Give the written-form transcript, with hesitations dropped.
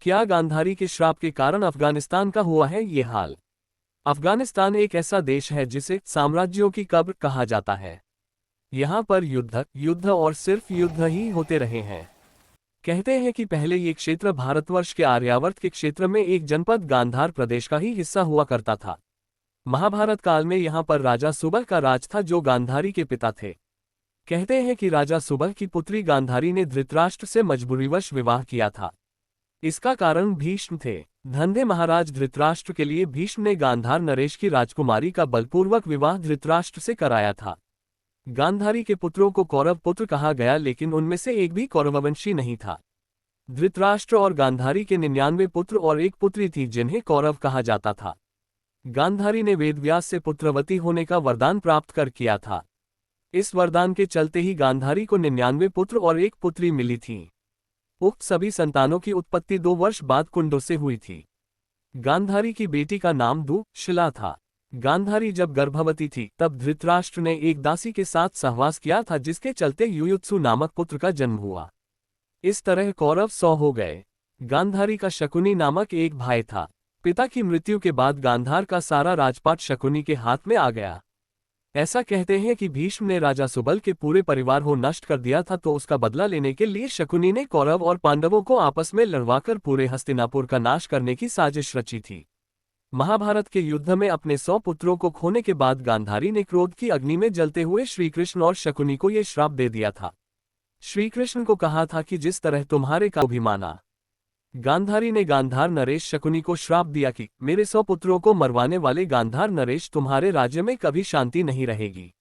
क्या गांधारी के श्राप के कारण अफगानिस्तान का हुआ है ये हाल? अफगानिस्तान एक ऐसा देश है जिसे साम्राज्यों की कब्र कहा जाता है। यहाँ पर युद्ध युद्ध और सिर्फ युद्ध ही होते रहे हैं। कहते हैं कि पहले ये क्षेत्र भारतवर्ष के आर्यावर्त के क्षेत्र में एक जनपद गांधार प्रदेश का ही हिस्सा हुआ करता था। महाभारत काल में यहाँ पर राजा सुबह का राज था जो गांधारी के पिता थे। कहते हैं कि राजा सुबह की पुत्री गांधारी ने धृतराष्ट्र से मजबूरीवश विवाह किया था। इसका कारण भीष्म थे। धन्य महाराज धृतराष्ट्र के लिए भीष्म ने गांधार नरेश की राजकुमारी का बलपूर्वक विवाह धृतराष्ट्र से कराया था। गांधारी के पुत्रों को कौरव पुत्र कहा गया, लेकिन उनमें से एक भी कौरववंशी नहीं था। धृतराष्ट्र और गांधारी के 99 पुत्र और एक पुत्री थी जिन्हें कौरव कहा जाता था। गांधारी ने वेदव्यास से पुत्रवती होने का वरदान प्राप्त कर किया था। इस वरदान के चलते ही गांधारी को 99 पुत्र और एक पुत्री मिली थी। उक्त सभी संतानों की उत्पत्ति 2 वर्ष बाद कुंडों से हुई थी। गांधारी की बेटी का नाम दुःशिला था। गांधारी जब गर्भवती थी तब धृतराष्ट्र ने एक दासी के साथ सहवास किया था, जिसके चलते युयुत्सु नामक पुत्र का जन्म हुआ। इस तरह कौरव 100 हो गए। गांधारी का शकुनी नामक एक भाई था। पिता की मृत्यु के बाद गांधार का सारा राजपाट शकुनी के हाथ में आ गया। ऐसा कहते हैं कि भीष्म ने राजा सुबल के पूरे परिवार को नष्ट कर दिया था, तो उसका बदला लेने के लिए शकुनी ने कौरव और पांडवों को आपस में लड़वाकर पूरे हस्तिनापुर का नाश करने की साजिश रची थी। महाभारत के युद्ध में अपने 100 पुत्रों को खोने के बाद गांधारी ने क्रोध की अग्नि में जलते हुए श्रीकृष्ण और शकुनी को यह श्राप दे दिया था। श्रीकृष्ण को कहा था कि जिस तरह तुम्हारे का भी माना। गांधारी ने गांधार नरेश शकुनी को श्राप दिया कि मेरे 100 पुत्रों को मरवाने वाले गांधार नरेश, तुम्हारे राज्य में कभी शांति नहीं रहेगी।